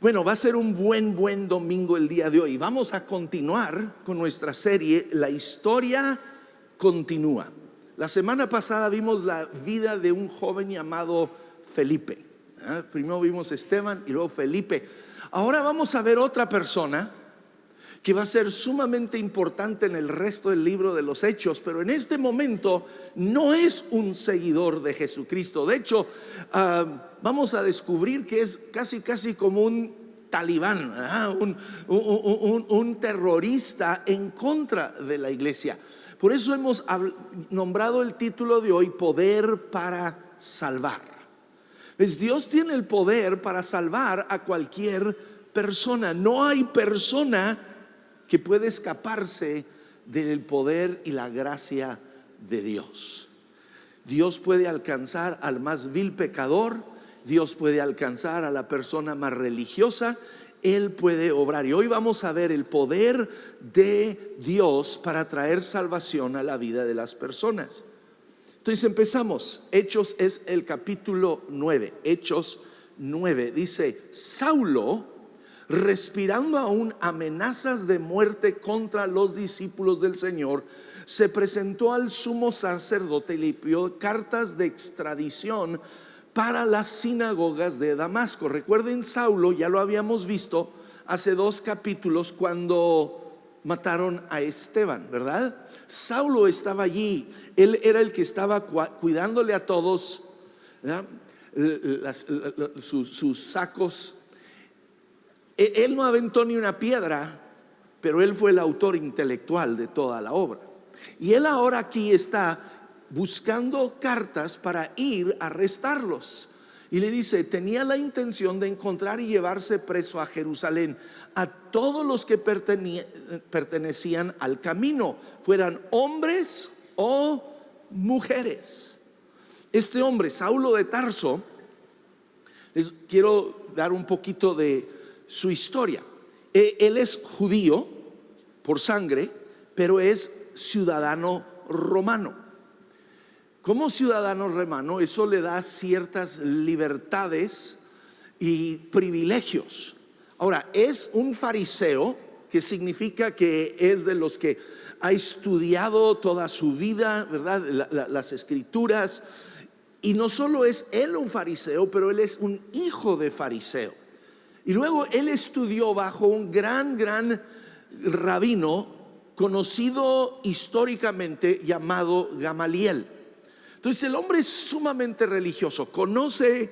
Bueno, va a ser un buen domingo el día de hoy. Vamos a continuar con nuestra serie La historia continúa. La semana pasada vimos la vida de un joven llamado Felipe. Primero vimos Esteban y luego Felipe. Ahora vamos a ver otra persona que va a ser sumamente importante en el resto del libro de los Hechos, pero en este momento no es un seguidor de Jesucristo. De hecho, vamos a descubrir que es casi como un talibán, un terrorista en contra de la iglesia. Por eso hemos nombrado el título de hoy Poder para Salvar. ¿Ves? Dios tiene el poder para salvar a cualquier persona. No hay persona que puede escaparse del poder y la gracia de Dios. Dios puede alcanzar al más vil pecador, Dios puede alcanzar a la persona más religiosa, Él puede obrar. Y hoy vamos a ver el poder de Dios para traer salvación a la vida de las personas. Entonces empezamos. Hechos es el capítulo 9. Hechos 9 dice: Saulo, respirando aún amenazas de muerte contra los discípulos del Señor, se presentó al sumo sacerdote y le pidió cartas de extradición para las sinagogas de Damasco. Recuerden, Saulo, ya lo habíamos visto hace 2 capítulos cuando mataron a Esteban, ¿verdad? Saulo estaba allí, él era el que estaba cuidándole a todos, sus sacos. Él no aventó ni una piedra, pero él fue el autor intelectual de toda la obra. Y él ahora aquí está buscando cartas para ir a arrestarlos. Y le dice: tenía la intención de encontrar y llevarse preso a Jerusalén a todos los que pertenecían al camino, fueran hombres o mujeres. Este hombre, Saulo de Tarso, les quiero dar un poquito de su historia. Él es judío por sangre, pero es ciudadano romano. Como ciudadano romano, eso le da ciertas libertades y privilegios. Ahora, es un fariseo, que significa que es de los que ha estudiado toda su vida, ¿verdad? Las escrituras. Y no solo es él un fariseo, pero él es un hijo de fariseo. Y luego él estudió bajo un gran rabino conocido históricamente llamado Gamaliel. Entonces el hombre es sumamente religioso, conoce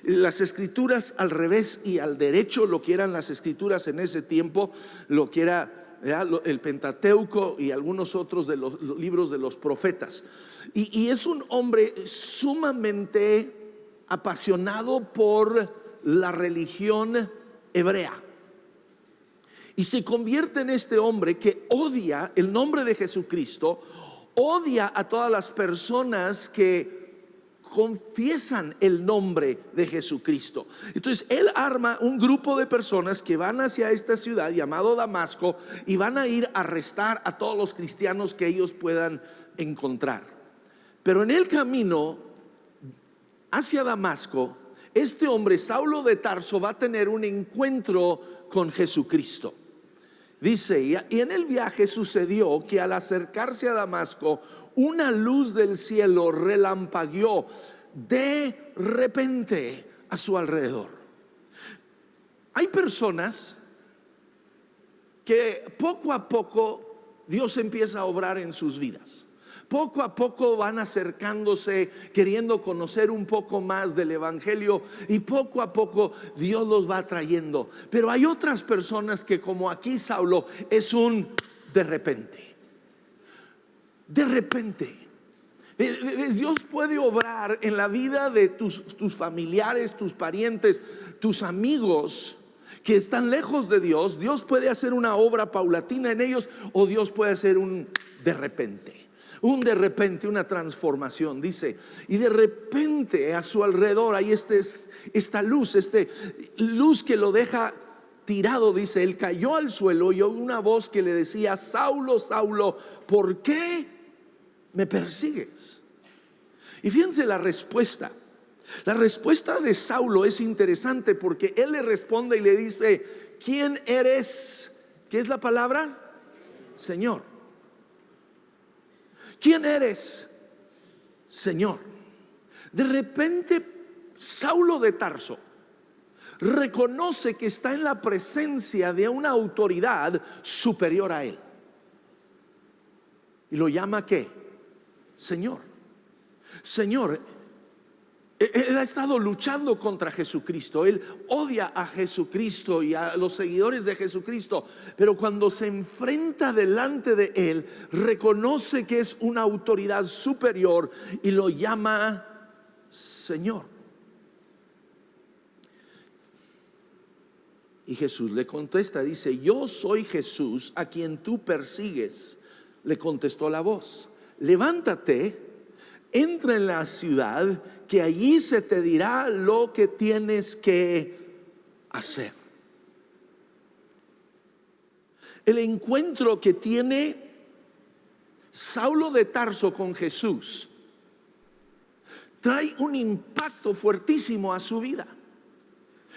las escrituras al revés y al derecho, lo que eran las escrituras en ese tiempo, lo que era el Pentateuco y algunos otros de los libros de los profetas. Y es un hombre sumamente apasionado por la religión hebrea, y se convierte en este hombre que odia el nombre de Jesucristo, odia a todas las personas que confiesan el nombre de Jesucristo. Entonces él arma un grupo de personas que van hacia esta ciudad llamado Damasco y van a ir a arrestar a todos los cristianos que ellos puedan encontrar. Pero en el camino hacia Damasco, este hombre, Saulo de Tarso, va a tener un encuentro con Jesucristo. Dice: y en el viaje sucedió que al acercarse a Damasco, una luz del cielo relampagueó de repente a su alrededor. Hay personas que poco a poco Dios empieza a obrar en sus vidas. Poco a poco van acercándose, queriendo conocer un poco más del evangelio, y poco a poco Dios los va trayendo. Pero hay otras personas que, como aquí Saulo, es un de repente. De repente. Dios puede obrar en la vida de tus familiares, tus parientes, tus amigos que están lejos de Dios. Dios puede hacer una obra paulatina en ellos, o Dios puede hacer un de repente. Un de repente, una transformación. Dice: y de repente a su alrededor hay esta luz, luz que lo deja tirado. Dice: él cayó al suelo y oyó una voz que le decía: Saulo, Saulo, ¿por qué me persigues? Y fíjense la respuesta. La respuesta de Saulo es interesante porque él le responde y le dice: ¿quién eres? ¿Qué es la palabra? Señor. ¿Quién eres? Señor. De repente Saulo de Tarso reconoce que está en la presencia de una autoridad superior a él. Y lo llama ¿qué? Señor. Señor. Él ha estado luchando contra Jesucristo. Él odia a Jesucristo y a los seguidores de Jesucristo. Pero cuando se enfrenta delante de él, reconoce que es una autoridad superior y lo llama Señor. Y Jesús le contesta, dice: yo soy Jesús a quien tú persigues. Le contestó la voz: levántate, entra en la ciudad, que allí se te dirá lo que tienes que hacer. El encuentro que tiene Saulo de Tarso con Jesús trae un impacto fuertísimo a su vida.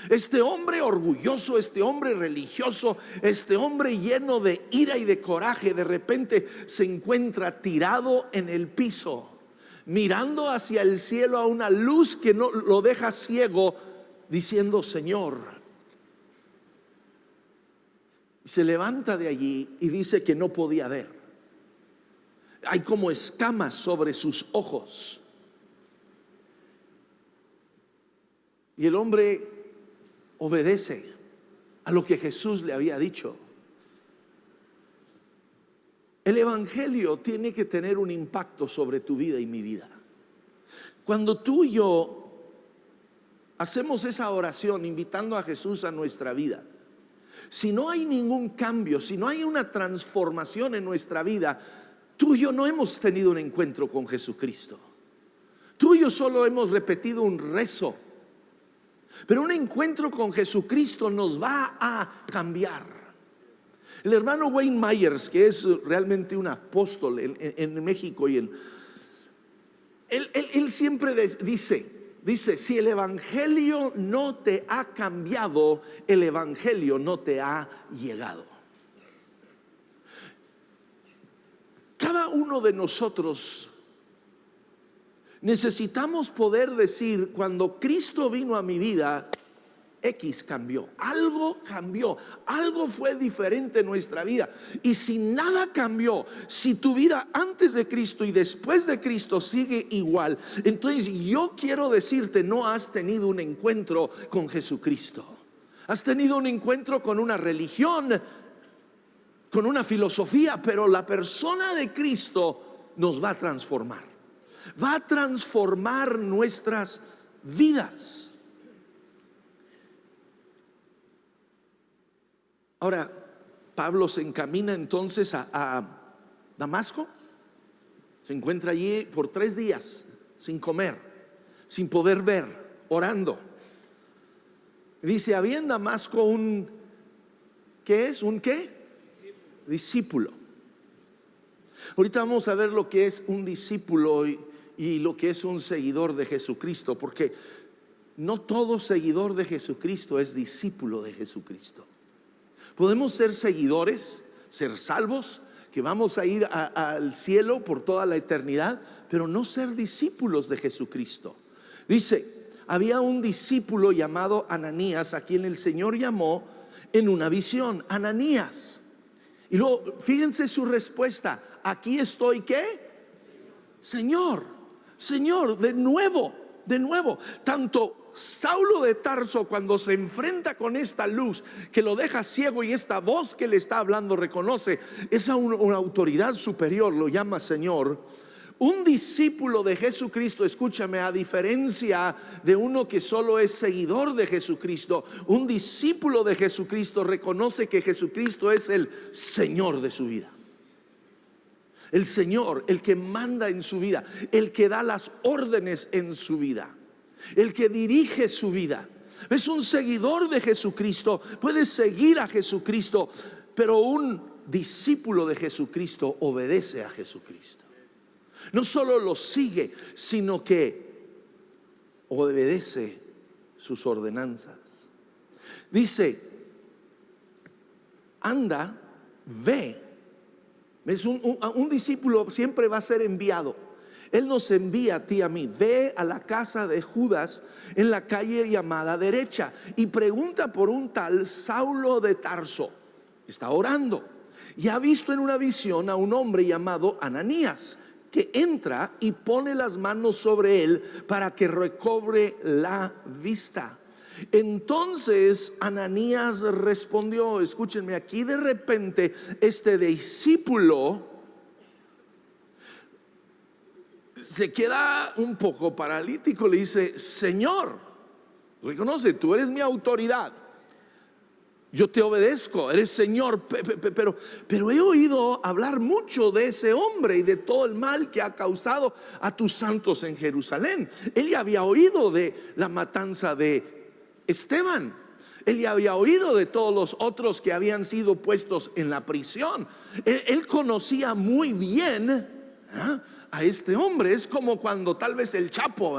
Este hombre orgulloso, este hombre religioso, este hombre lleno de ira y de coraje, de repente se encuentra tirado en el piso, mirando hacia el cielo a una luz que no lo deja ciego, diciendo: Señor. Se levanta de allí y dice que no podía ver. Hay como escamas sobre sus ojos. Y el hombre obedece a lo que Jesús le había dicho. El evangelio tiene que tener un impacto sobre tu vida y mi vida. Cuando tú y yo hacemos esa oración invitando a Jesús a nuestra vida, si no hay ningún cambio, si no hay una transformación en nuestra vida, tú y yo no hemos tenido un encuentro con Jesucristo. Tú y yo solo hemos repetido un rezo. Pero un encuentro con Jesucristo nos va a cambiar. El hermano Wayne Myers, que es realmente un apóstol en México, y él siempre dice: si el evangelio no te ha cambiado, el evangelio no te ha llegado. Cada uno de nosotros necesitamos poder decir: cuando Cristo vino a mi vida, X cambió, algo fue diferente en nuestra vida. Y si nada cambió, si tu vida antes de Cristo y después de Cristo sigue igual, entonces yo quiero decirte: no has tenido un encuentro con Jesucristo. Has tenido un encuentro con una religión, con una filosofía, pero la persona de Cristo nos va a transformar. Va a transformar nuestras vidas. Ahora, Pablo se encamina entonces a Damasco. Se encuentra allí por 3 días sin comer, sin poder ver, orando. Dice: había en Damasco un, ¿qué es? ¿Un qué? Discípulo. Ahorita vamos a ver lo que es un discípulo y lo que es un seguidor de Jesucristo, porque no todo seguidor de Jesucristo es discípulo de Jesucristo. Podemos ser seguidores, ser salvos, que vamos a ir al cielo por toda la eternidad, pero no ser discípulos de Jesucristo. Dice: había un discípulo llamado Ananías, a quien el Señor llamó en una visión. Ananías. Y luego fíjense su respuesta: aquí estoy, ¿qué? Señor, de nuevo. Tanto Saulo de Tarso, cuando se enfrenta con esta luz que lo deja ciego, y esta voz que le está hablando reconoce esa una autoridad superior, lo llama Señor. Un discípulo de Jesucristo, escúchame, a diferencia de uno que solo es seguidor de Jesucristo, un discípulo de Jesucristo reconoce que Jesucristo es el Señor de su vida. El Señor, el que manda en su vida, el que da las órdenes en su vida, el que dirige su vida. Es un seguidor de Jesucristo, puede seguir a Jesucristo, pero un discípulo de Jesucristo obedece a Jesucristo. No solo los sigue, sino que obedece sus ordenanzas. Dice, anda, ve. ¿Ves? Un discípulo siempre va a ser enviado. Él nos envía a ti y a mí. Ve a la casa de Judas en la calle llamada Derecha y pregunta por un tal Saulo de Tarso. Está orando y ha visto en una visión a un hombre llamado Ananías, que entra y pone las manos sobre él para que recobre la vista. Entonces Ananías respondió, escúchenme aquí, de repente este discípulo se queda un poco paralítico. Le dice, Señor, reconoce, tú eres mi autoridad, yo te obedezco, eres Señor, pero he oído hablar mucho de ese hombre y de todo el mal que ha causado a tus santos en Jerusalén. Él ya había oído de la matanza de Esteban, él ya había oído de todos los otros que habían sido puestos en la prisión. Él conocía muy bien a este hombre. Es como cuando tal vez el Chapo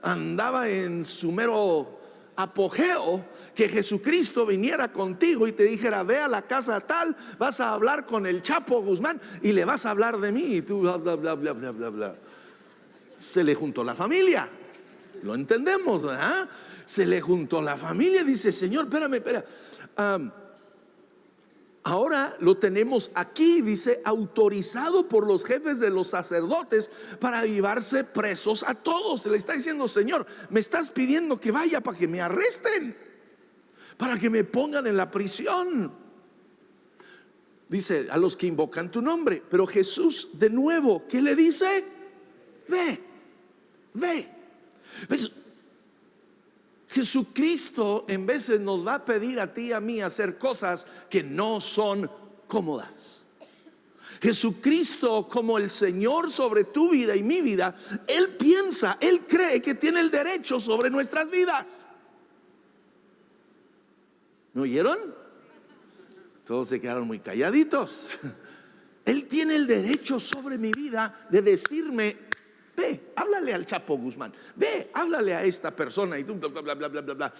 andaba en su mero apogeo, que Jesucristo viniera contigo y te dijera, ve a la casa tal, vas a hablar con el Chapo Guzmán y le vas a hablar de mí, y tú bla bla bla bla bla bla bla. Se le juntó la familia, lo entendemos, ¿verdad? Se le juntó la familia. Dice, Señor, espera. Ahora lo tenemos aquí, dice, autorizado por los jefes de los sacerdotes para llevarse presos a todos. Se le está diciendo, Señor, me estás pidiendo que vaya para que me arresten, para que me pongan en la prisión. Dice, a los que invocan tu nombre. Pero Jesús de nuevo, ¿qué le dice? Ve. ¿Ves? Jesucristo en veces nos va a pedir a ti y a mí hacer cosas que no son cómodas. Jesucristo, como el Señor sobre tu vida y mi vida, Él piensa, Él cree que tiene el derecho sobre nuestras vidas. ¿Me oyeron? Todos se quedaron muy calladitos. Él tiene el derecho sobre mi vida de decirme, ve, háblale al Chapo Guzmán, ve, háblale a esta persona, y tú bla bla bla bla bla bla.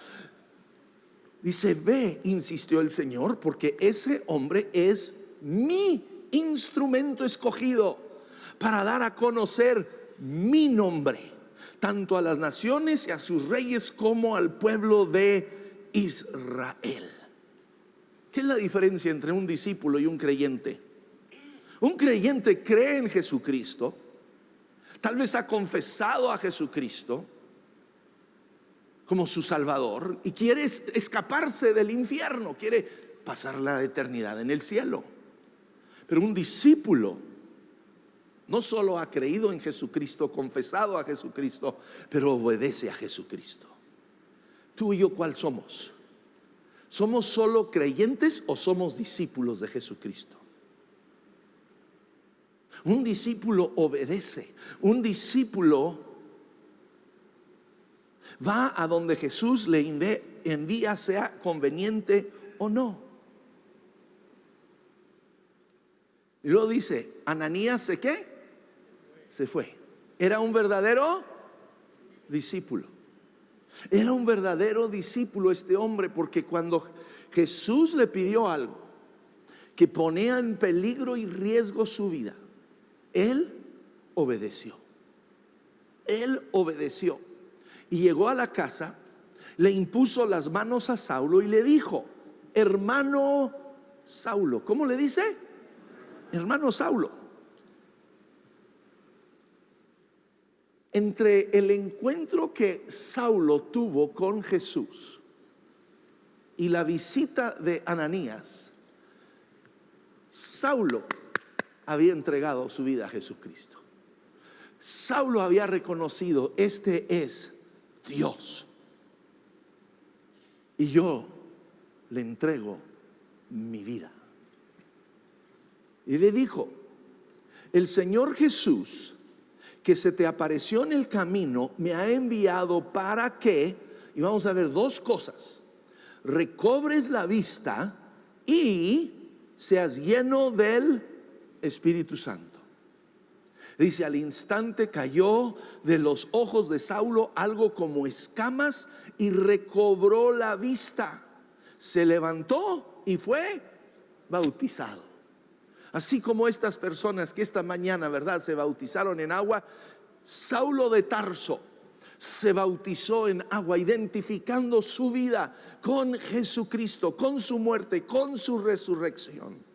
Dice, ve, insistió el Señor, porque ese hombre es mi instrumento escogido para dar a conocer mi nombre, tanto a las naciones y a sus reyes como al pueblo de Israel. ¿Qué es la diferencia entre un discípulo y un creyente? Un creyente cree en Jesucristo, tal vez ha confesado a Jesucristo como su Salvador y quiere escaparse del infierno, quiere pasar la eternidad en el cielo. Pero un discípulo no solo ha creído en Jesucristo, confesado a Jesucristo, pero obedece a Jesucristo. Tú y yo, ¿cuál somos? ¿Somos solo creyentes o somos discípulos de Jesucristo? Un discípulo obedece. Un discípulo va a donde Jesús le envía, sea conveniente o no. Y luego dice, Ananías se fue. Era un verdadero discípulo. Era un verdadero discípulo este hombre, porque cuando Jesús le pidió algo que ponía en peligro y riesgo su vida, él obedeció. Él obedeció. Y llegó a la casa, le impuso las manos a Saulo y le dijo, hermano Saulo. ¿Cómo le dice? Hermano Saulo. Entre el encuentro que Saulo tuvo con Jesús y la visita de Ananías, Saulo había entregado su vida a Jesucristo. Saulo había reconocido, este es Dios, y yo le entrego mi vida. Y le dijo, el Señor Jesús que se te apareció en el camino me ha enviado para que, y vamos a ver dos cosas, recobres la vista y seas lleno del Espíritu Santo. Dice, al instante cayó de los ojos de Saulo algo como escamas y recobró la vista. Se levantó y fue bautizado. Así como estas personas que esta mañana, ¿verdad?, se bautizaron en agua, Saulo de Tarso se bautizó en agua, identificando su vida con Jesucristo, con su muerte, con su resurrección.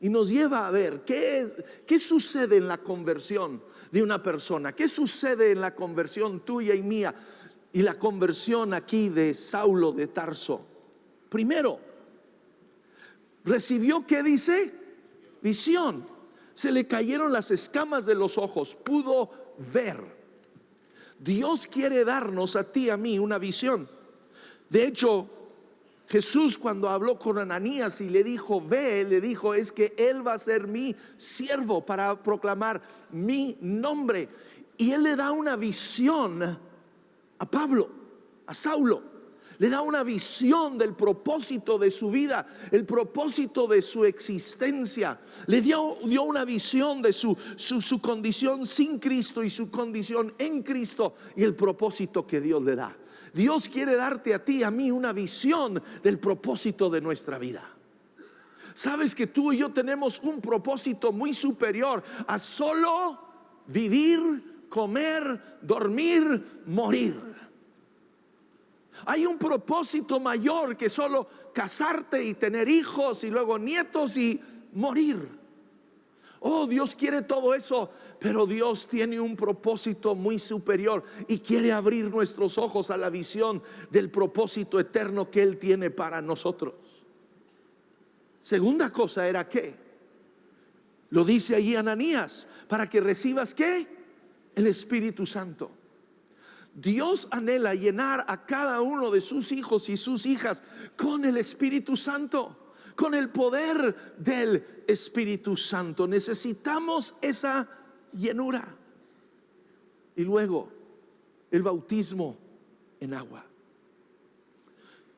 Y nos lleva a ver qué sucede en la conversión de una persona, qué sucede en la conversión tuya y mía, y la conversión aquí de Saulo de Tarso. Primero, recibió, ¿qué dice? Visión. Se le cayeron las escamas de los ojos, pudo ver. Dios quiere darnos a ti, a mí, una visión. De hecho, Jesús, cuando habló con Ananías y le dijo, ve, le dijo, es que él va a ser mi siervo para proclamar mi nombre. Y él le da una visión a Pablo, a Saulo. Le da una visión del propósito de su vida, el propósito de su existencia. Le dio una visión de su condición sin Cristo y su condición en Cristo y el propósito que Dios le da. Dios quiere darte a ti, a mí, una visión del propósito de nuestra vida. Sabes que tú y yo tenemos un propósito muy superior a solo vivir, comer, dormir, morir. Hay un propósito mayor que solo casarte y tener hijos y luego nietos y morir. Oh, Dios quiere todo eso, pero Dios tiene un propósito muy superior y quiere abrir nuestros ojos a la visión del propósito eterno que Él tiene para nosotros. Segunda cosa era ¿qué? Lo dice allí Ananías, para que recibas ¿qué? El Espíritu Santo. Dios anhela llenar a cada uno de sus hijos y sus hijas con el Espíritu Santo, con el poder del Espíritu Santo. Necesitamos esa llenura. Y luego el bautismo en agua.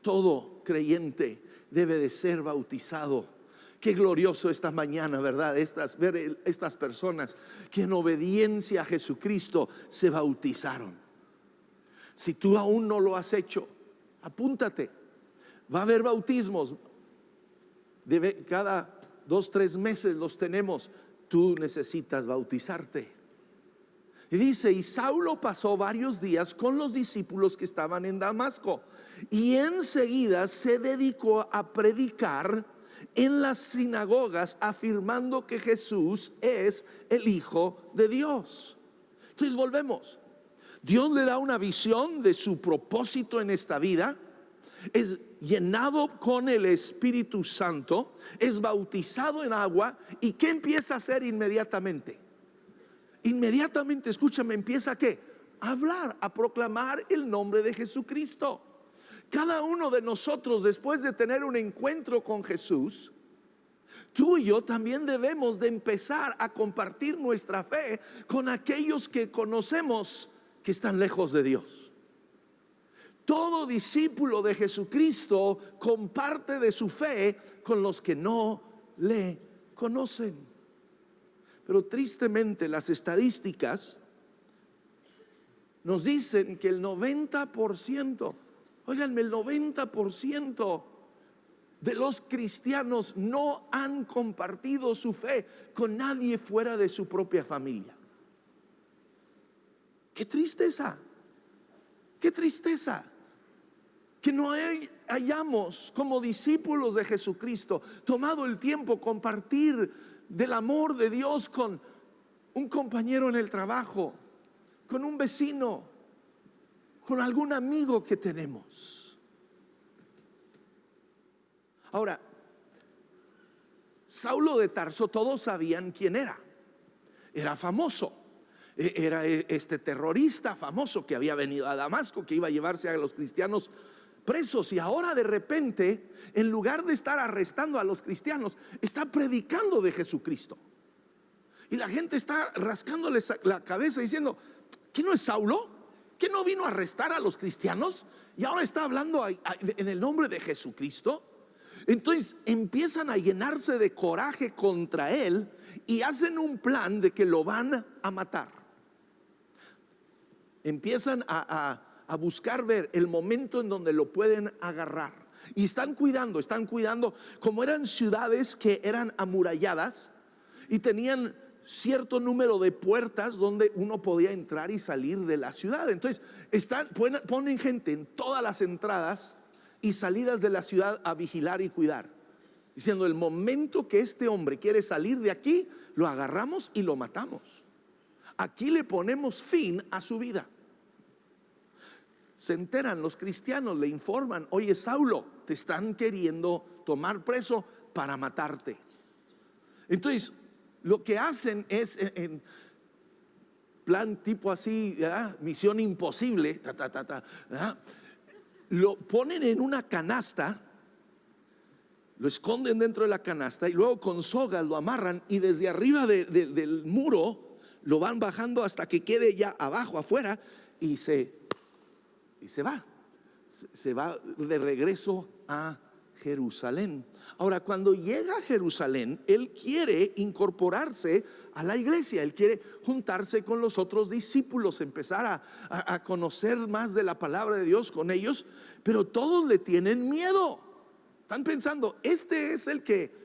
Todo creyente debe de ser bautizado. Qué glorioso esta mañana, ¿verdad? Ver estas personas que en obediencia a Jesucristo se bautizaron. Si tú aún no lo has hecho, apúntate. Va a haber bautismos. Cada 2-3 meses los tenemos. Tú necesitas bautizarte. Y dice, y Saulo pasó varios días con los discípulos que estaban en Damasco. Y enseguida se dedicó a predicar en las sinagogas, afirmando que Jesús es el Hijo de Dios. Entonces volvemos. Dios le da una visión de su propósito en esta vida, es llenado con el Espíritu Santo, es bautizado en agua. ¿Y qué empieza a hacer inmediatamente? Inmediatamente, escúchame, empieza a ¿qué? A hablar, a proclamar el nombre de Jesucristo. Cada uno de nosotros, después de tener un encuentro con Jesús, tú y yo también debemos de empezar a compartir nuestra fe con aquellos que conocemos que están lejos de Dios. Todo discípulo de Jesucristo comparte de su fe con los que no le conocen. Pero tristemente las estadísticas nos dicen que el 90%, óiganme, el 90% de los cristianos no han compartido su fe con nadie fuera de su propia familia. Qué tristeza, qué tristeza que no hayamos como discípulos de Jesucristo tomado el tiempo compartir del amor de Dios con un compañero en el trabajo, con un vecino, con algún amigo que tenemos. Ahora, Saulo de Tarso, todos sabían quién era. Era famoso. Era este terrorista famoso que había venido a Damasco, que iba a llevarse a los cristianos presos. Y ahora de repente, en lugar de estar arrestando a los cristianos, está predicando de Jesucristo. Y la gente está rascándoles la cabeza diciendo, ¿qué no es Saulo? ¿Qué no vino a arrestar a los cristianos? Y ahora está hablando en el nombre de Jesucristo. Entonces empiezan a llenarse de coraje contra él y hacen un plan de que lo van a matar. Empiezan a buscar ver el momento en donde lo pueden agarrar. Y están cuidando, como eran ciudades que eran amuralladas y tenían cierto número de puertas donde uno podía entrar y salir de la ciudad. Entonces ponen gente en todas las entradas y salidas de la ciudad a vigilar y cuidar, diciendo: el momento que este hombre quiere salir de aquí, lo agarramos y lo matamos. Aquí le ponemos fin a su vida. Se enteran los cristianos, le informan: oye, Saulo, te están queriendo tomar preso para matarte. Entonces lo que hacen es, en plan tipo así, ¿verdad?, misión imposible, ¿verdad?, lo ponen en una canasta, lo esconden dentro de la canasta y luego con sogas lo amarran y desde arriba del muro lo van bajando hasta que quede ya abajo, afuera, y se va de regreso a Jerusalén. Ahora, cuando llega a Jerusalén, él quiere incorporarse a la iglesia, él quiere juntarse con los otros discípulos, empezar a conocer más de la palabra de Dios con ellos, pero todos le tienen miedo. Están pensando: este es el que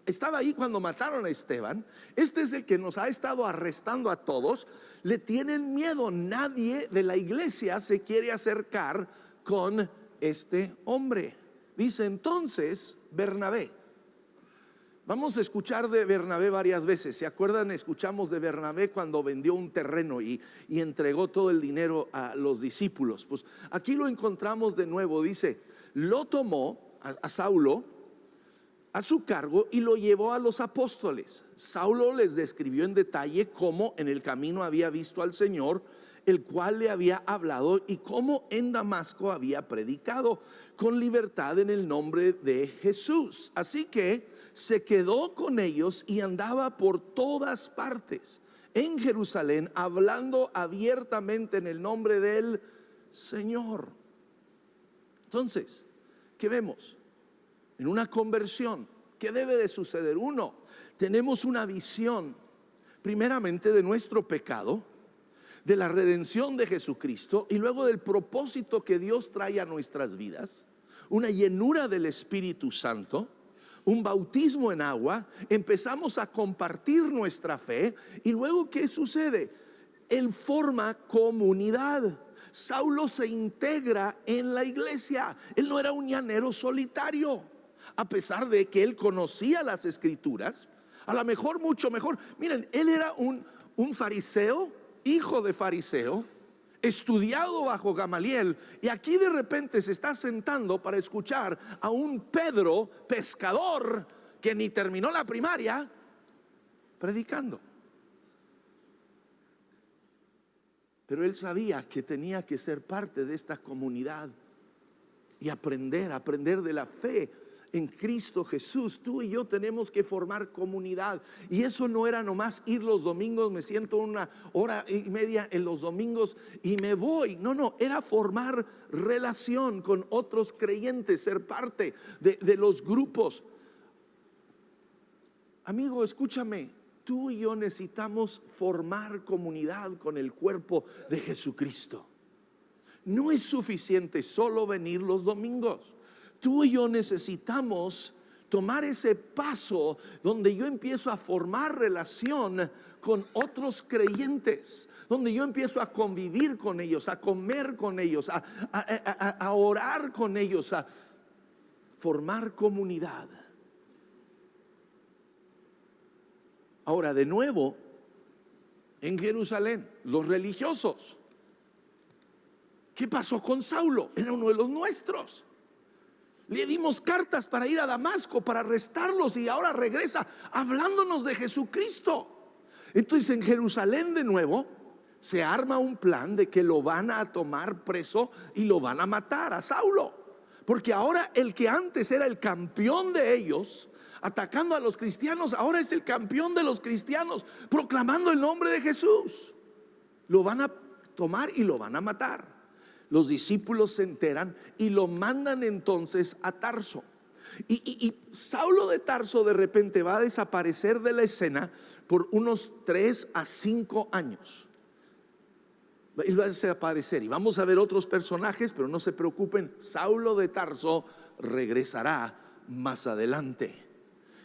estaba ahí cuando mataron a Esteban, este es el que nos ha estado arrestando a todos. Le tienen miedo. Nadie de la iglesia se quiere acercar con este hombre. Dice entonces Bernabé. Vamos a escuchar de Bernabé varias veces. ¿Se acuerdan? Escuchamos de Bernabé cuando vendió un terreno y entregó todo el dinero a los discípulos. Pues aquí lo encontramos de nuevo. Dice: lo tomó a Saulo a su cargo y lo llevó a los apóstoles. Saulo les describió en detalle cómo en el camino había visto al Señor, el cual le había hablado, y cómo en Damasco había predicado con libertad en el nombre de Jesús. Así que se quedó con ellos y andaba por todas partes en Jerusalén, hablando abiertamente en el nombre del Señor. Entonces, ¿qué vemos? En una conversión, ¿qué debe de suceder? Uno, tenemos una visión primeramente de nuestro pecado, de la redención de Jesucristo y luego del propósito que Dios trae a nuestras vidas, una llenura del Espíritu Santo, un bautismo en agua. Empezamos a compartir nuestra fe y luego ¿qué sucede? Él forma comunidad. Saulo se integra en la iglesia. Él no era un llanero solitario, a pesar de que él conocía las escrituras, a lo mejor mucho mejor. Miren, él era un fariseo, hijo de fariseo, estudiado bajo Gamaliel, y aquí de repente se está sentando para escuchar a un Pedro, pescador, que ni terminó la primaria, predicando. Pero él sabía que tenía que ser parte de esta comunidad y aprender de la fe en Cristo Jesús. Tú y yo tenemos que formar comunidad. Y eso no era nomás ir los domingos, me siento 1.5 horas en los domingos y me voy. No, era formar relación con otros creyentes, ser parte de los grupos. Amigo, escúchame, tú y yo necesitamos formar comunidad con el cuerpo de Jesucristo. No es suficiente solo venir los domingos. Tú y yo necesitamos tomar ese paso donde yo empiezo a formar relación con otros creyentes, donde yo empiezo a convivir con ellos, a comer con ellos, a orar con ellos, a formar comunidad. Ahora, de nuevo, en Jerusalén, los religiosos. ¿Qué pasó con Saulo? Era uno de los nuestros. Le dimos cartas para ir a Damasco, para arrestarlos, y ahora regresa hablándonos de Jesucristo. Entonces en Jerusalén de nuevo se arma un plan de que lo van a tomar preso y lo van a matar a Saulo. Porque ahora el que antes era el campeón de ellos, atacando a los cristianos, ahora es el campeón de los cristianos, proclamando el nombre de Jesús. Lo van a tomar y lo van a matar. Los discípulos se enteran y lo mandan entonces a Tarso. Y Saulo de Tarso de repente va a desaparecer de la escena por unos 3 a 5 años. Él va a desaparecer y vamos a ver otros personajes, pero no se preocupen, Saulo de Tarso regresará más adelante.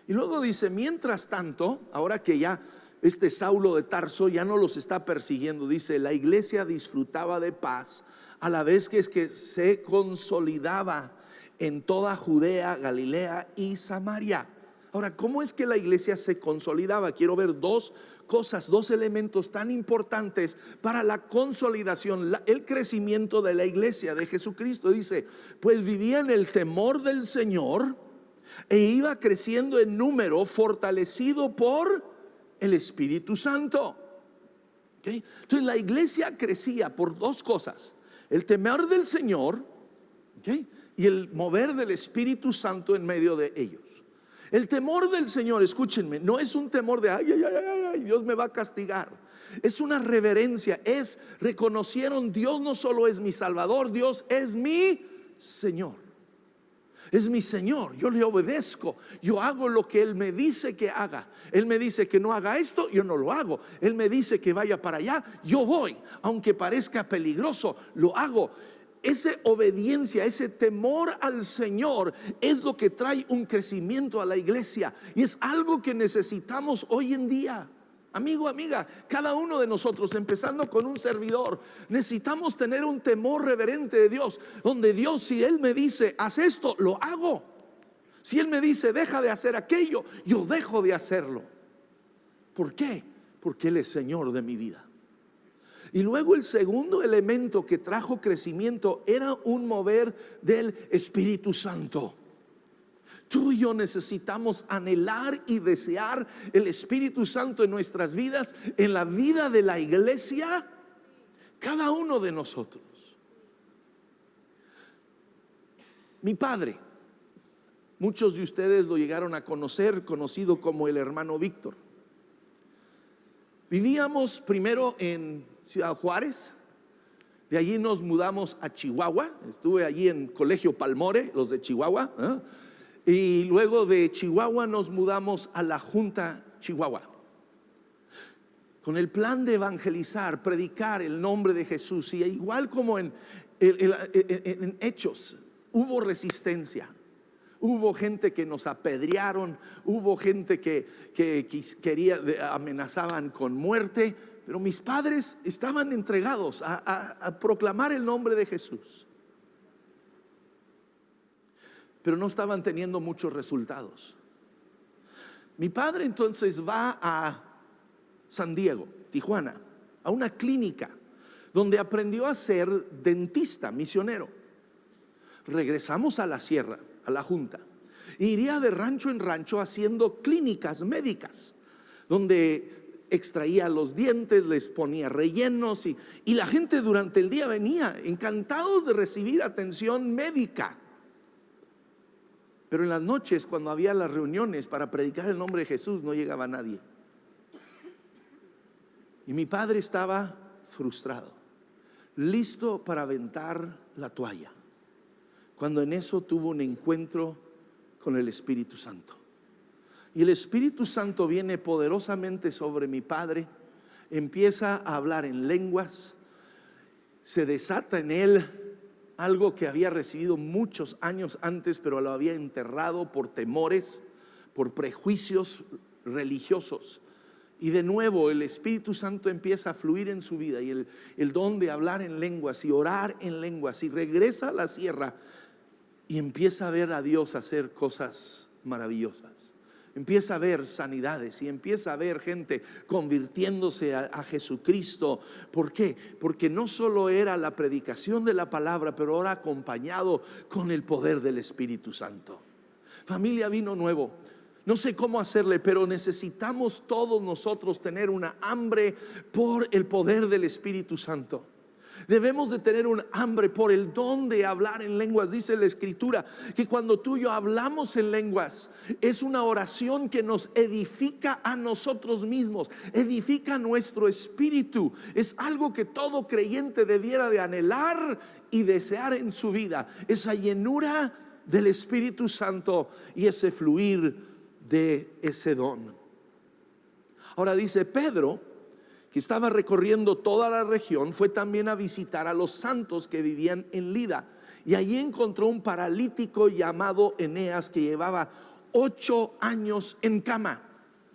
Y luego dice, mientras tanto, ahora que ya este Saulo de Tarso ya no los está persiguiendo, dice, la iglesia disfrutaba de paz a la vez que se consolidaba en toda Judea, Galilea y Samaria. Ahora, ¿cómo es que la iglesia se consolidaba? Quiero ver dos cosas, dos elementos tan importantes para la consolidación, el crecimiento de la iglesia de Jesucristo. Dice, pues vivía en el temor del Señor e iba creciendo en número, fortalecido por el Espíritu Santo. ¿Okay? Entonces la iglesia crecía por dos cosas: el temor del Señor, ¿okay?, y el mover del Espíritu Santo en medio de ellos. El temor del Señor, escúchenme, no es un temor de ay, Dios me va a castigar. Es una reverencia, reconocieron, Dios no solo es mi Salvador, Dios es mi Señor. Es mi Señor, yo le obedezco, yo hago lo que Él me dice que haga. Él me dice que no haga esto, yo no lo hago. Él me dice que vaya para allá, yo voy. Aunque parezca peligroso, lo hago. Esa obediencia, ese temor al Señor es lo que trae un crecimiento a la iglesia. Y es algo que necesitamos hoy en día. Amigo, amiga, cada uno de nosotros, empezando con un servidor, necesitamos tener un temor reverente de Dios, donde Dios, si Él me dice haz esto, lo hago. Si Él me dice deja de hacer aquello, yo dejo de hacerlo. ¿Por qué? Porque Él es Señor de mi vida. Y luego el segundo elemento que trajo crecimiento era un mover del Espíritu Santo. Tú y yo necesitamos anhelar y desear el Espíritu Santo en nuestras vidas, en la vida de la iglesia, cada uno de nosotros. Mi padre, muchos de ustedes lo llegaron a conocer, conocido como el hermano Víctor. Vivíamos primero en Ciudad Juárez, de allí nos mudamos a Chihuahua. Estuve allí en Colegio Palmore, los de Chihuahua, y luego de Chihuahua nos mudamos a La Junta, Chihuahua, con el plan de evangelizar, predicar el nombre de Jesús. Y igual como en Hechos, hubo resistencia. Hubo gente que nos apedrearon, hubo gente que amenazaban con muerte, pero mis padres estaban entregados a proclamar el nombre de Jesús. Pero no estaban teniendo muchos resultados. Mi padre entonces va a San Diego, Tijuana, a una clínica donde aprendió a ser dentista, misionero. Regresamos a la sierra, a La Junta, e iría de rancho en rancho haciendo clínicas médicas, donde extraía los dientes, les ponía rellenos y la gente durante el día venía encantados de recibir atención médica. Pero en las noches, cuando había las reuniones para predicar el nombre de Jesús, no llegaba nadie. Y mi padre estaba frustrado, listo para aventar la toalla, cuando en eso tuvo un encuentro con el Espíritu Santo. Y el Espíritu Santo viene poderosamente sobre mi padre, empieza a hablar en lenguas, se desata en él algo que había recibido muchos años antes, pero lo había enterrado por temores, por prejuicios religiosos. Y de nuevo el Espíritu Santo empieza a fluir en su vida, y el don de hablar en lenguas y orar en lenguas, y regresa a la sierra y empieza a ver a Dios hacer cosas maravillosas. Empieza a ver sanidades y empieza a ver gente convirtiéndose a Jesucristo. ¿Por qué? Porque no solo era la predicación de la palabra, pero ahora acompañado con el poder del Espíritu Santo. Familia Vino Nuevo, no sé cómo hacerle, pero necesitamos todos nosotros tener una hambre por el poder del Espíritu Santo. Debemos de tener un hambre por el don de hablar en lenguas. Dice la Escritura que cuando tú y yo hablamos en lenguas, es una oración que nos edifica a nosotros mismos, edifica nuestro espíritu. Es algo que todo creyente debiera de anhelar y desear en su vida, esa llenura del Espíritu Santo y ese fluir de ese don. Ahora dice Pedro, que estaba recorriendo toda la región, fue también a visitar a los santos que vivían en Lida, y allí encontró un paralítico llamado Eneas que llevaba 8 años en cama.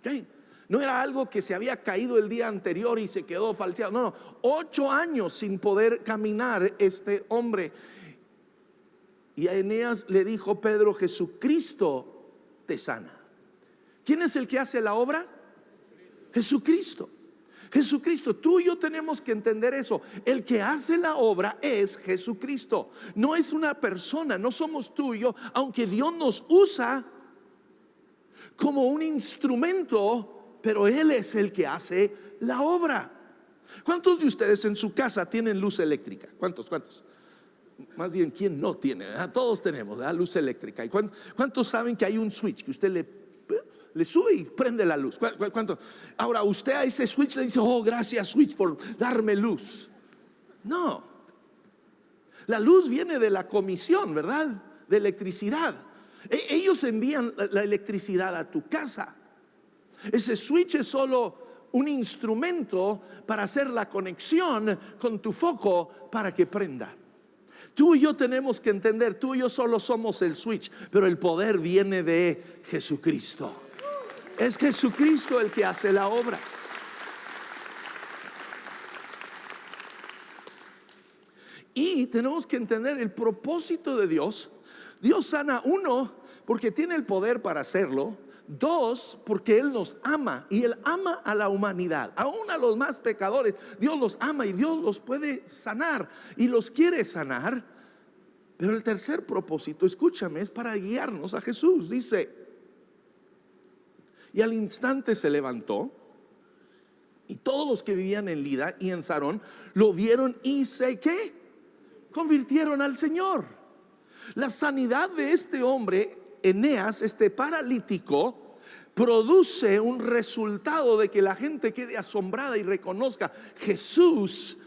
¿Okay? No era algo que se había caído el día anterior y se quedó falseado. No, 8 años sin poder caminar este hombre. Y a Eneas le dijo Pedro: Jesucristo te sana. ¿Quién es el que hace la obra? Jesucristo. Jesucristo. Tú y yo tenemos que entender eso. El que hace la obra es Jesucristo. No es una persona, no somos tú y yo, aunque Dios nos usa como un instrumento, pero Él es el que hace la obra. ¿Cuántos de ustedes en su casa tienen luz eléctrica? ¿Cuántos? Más bien, ¿quién no tiene? Todos tenemos luz eléctrica. ¿Y cuántos saben que hay un switch que usted le sube y prende la luz? ¿Cuánto? Ahora usted a ese switch le dice: oh, gracias switch por darme luz. No, la luz viene de la comisión, ¿verdad? De electricidad. Ellos envían la electricidad a tu casa. Ese switch es solo un instrumento para hacer la conexión con tu foco para que prenda. Tú y yo tenemos que entender, tú y yo solo somos el switch, pero el poder viene de Jesucristo. Es Jesucristo el que hace la obra. Y tenemos que entender el propósito de Dios. Dios sana, 1, porque tiene el poder para hacerlo. 2, porque Él nos ama, y Él ama a la humanidad, aún a los más pecadores. Dios los ama y Dios los puede sanar y los quiere sanar. Pero el tercer propósito, escúchame, es para guiarnos a Jesús. Dice: y al instante se levantó, y todos los que vivían en Lida y en Sarón lo vieron y ¿qué? Convirtieron al Señor. La sanidad de este hombre, Eneas, este paralítico, produce un resultado de que la gente quede asombrada y reconozca: Jesús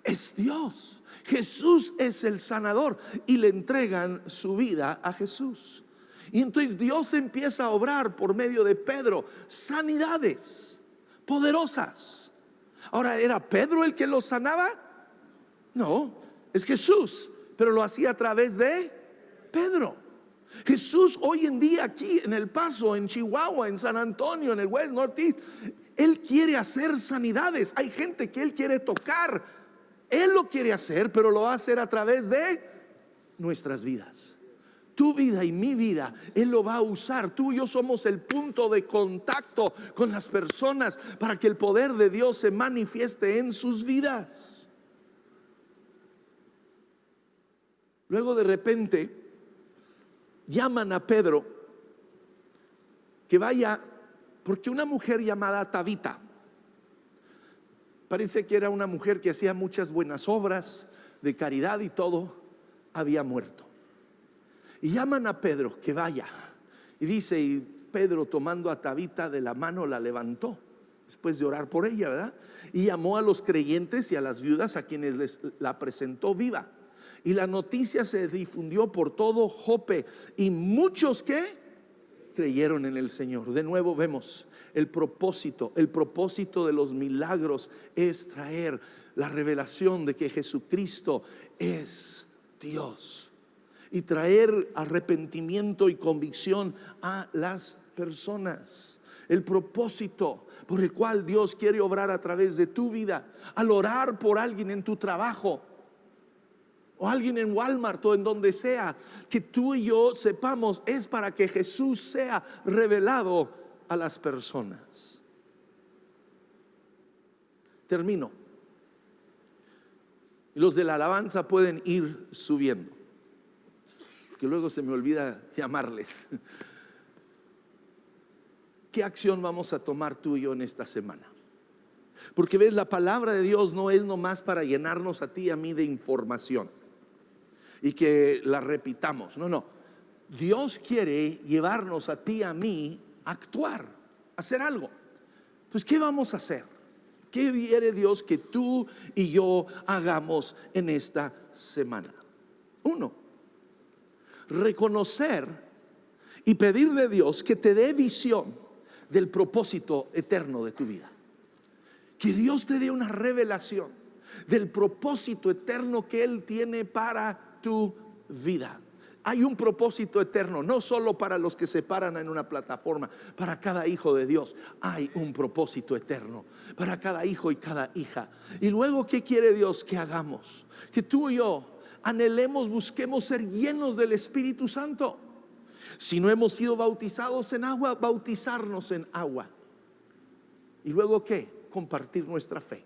es Dios, Jesús es el sanador, y le entregan su vida a Jesús. Y entonces Dios empieza a obrar por medio de Pedro sanidades poderosas. Ahora, ¿era Pedro el que lo sanaba? No, es Jesús, pero lo hacía a través de Pedro. Jesús hoy en día aquí en El Paso, en Chihuahua, en San Antonio, en el West Northeast, Él quiere hacer sanidades. Hay gente que Él quiere tocar. Él lo quiere hacer, pero lo va a hacer a través de nuestras vidas. Tu vida y mi vida, Él lo va a usar. Tú y yo somos el punto de contacto con las personas para que el poder de Dios se manifieste en sus vidas. Luego de repente llaman a Pedro que vaya, porque una mujer llamada Tabita, parece que era una mujer que hacía muchas buenas obras de caridad y todo, había muerto. Y llaman a Pedro que vaya. Y dice, y Pedro, tomando a Tabita de la mano, la levantó después de orar por ella, ¿verdad? Y llamó a los creyentes y a las viudas, a quienes les la presentó viva. Y la noticia se difundió por todo Jope, y muchos que creyeron en el Señor. De nuevo vemos el propósito de los milagros es traer la revelación de que Jesucristo es Dios y traer arrepentimiento y convicción a las personas. El propósito por el cual Dios quiere obrar a través de tu vida, al orar por alguien en tu trabajo, o alguien en Walmart o en donde sea, que tú y yo sepamos, es para que Jesús sea revelado a las personas. Termino. Y los de la alabanza pueden ir subiendo, porque luego se me olvida llamarles. ¿Qué acción vamos a tomar tú y yo en esta semana? Porque ves, la palabra de Dios no es nomás para llenarnos a ti y a mí de información y que la repitamos. No. Dios quiere llevarnos a ti y a mí a actuar, a hacer algo. Entonces, ¿qué vamos a hacer? ¿Qué quiere Dios que tú y yo hagamos en esta semana? 1, reconocer y pedir de Dios que te dé visión del propósito eterno de tu vida. Que Dios te dé una revelación del propósito eterno que Él tiene para tu vida. Hay un propósito eterno, no solo para los que se paran en una plataforma, para cada hijo de Dios. Hay un propósito eterno para cada hijo y cada hija. Y luego, ¿qué quiere Dios que hagamos? Que tú y yo anhelemos, busquemos ser llenos del Espíritu Santo. Si no hemos sido bautizados en agua, bautizarnos en agua. Y luego, ¿qué? Compartir nuestra fe.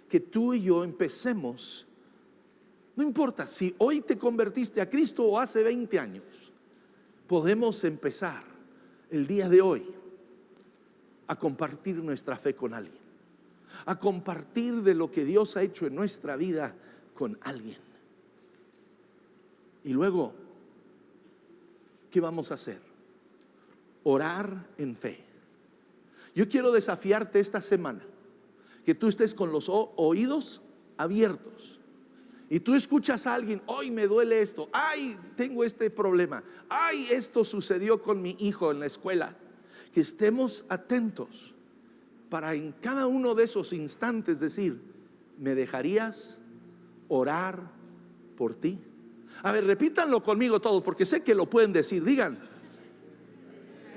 Que tú y yo empecemos. No importa si hoy te convertiste a Cristo o hace 20 años, podemos empezar el día de hoy a compartir nuestra fe con alguien, a compartir de lo que Dios ha hecho en nuestra vida con alguien. Y luego, ¿qué vamos a hacer? Orar en fe. Yo quiero desafiarte esta semana, que tú estés con los oídos abiertos. Y tú escuchas a alguien: hoy me duele esto, ay, tengo este problema, ay, esto sucedió con mi hijo en la escuela. Que estemos atentos para en cada uno de esos instantes decir: ¿me dejarías orar por ti? A ver, repítanlo conmigo todos, porque sé que lo pueden decir. Digan: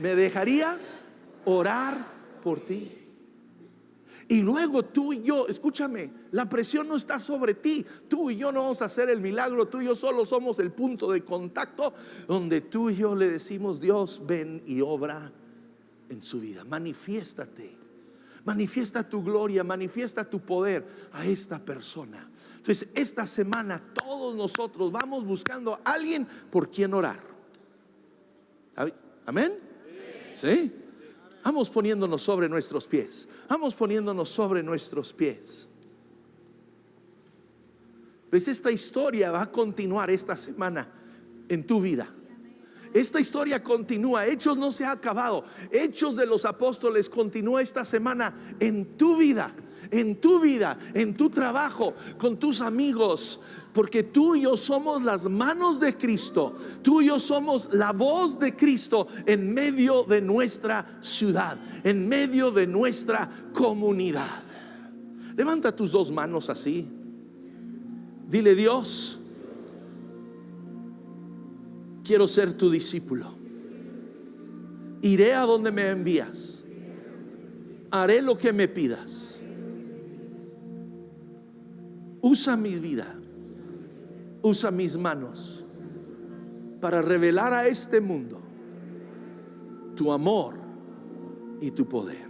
¿me dejarías orar por ti? Y luego tú y yo, escúchame, la presión no está sobre ti. Tú y yo no vamos a hacer el milagro. Tú y yo solo somos el punto de contacto donde tú y yo le decimos: Dios, ven y obra en su vida. Manifiéstate, manifiesta tu gloria, manifiesta tu poder a esta persona. Entonces, esta semana todos nosotros vamos buscando a alguien por quien orar. ¿Amén? ¿Sí? Vamos poniéndonos sobre nuestros pies. Vamos poniéndonos sobre nuestros pies. Pues esta historia va a continuar esta semana en tu vida. Esta historia continúa. Hechos no se ha acabado. Hechos de los Apóstoles continúa esta semana en tu vida. En tu vida, en tu trabajo, con tus amigos. Porque tú y yo somos las manos de Cristo. Tú y yo somos la voz de Cristo en medio de nuestra ciudad, en medio de nuestra comunidad. Levanta tus dos manos así. Dile: Dios, quiero ser tu discípulo. Iré a donde me envías. Haré lo que me pidas. Usa mi vida, usa mis manos para revelar a este mundo tu amor y tu poder.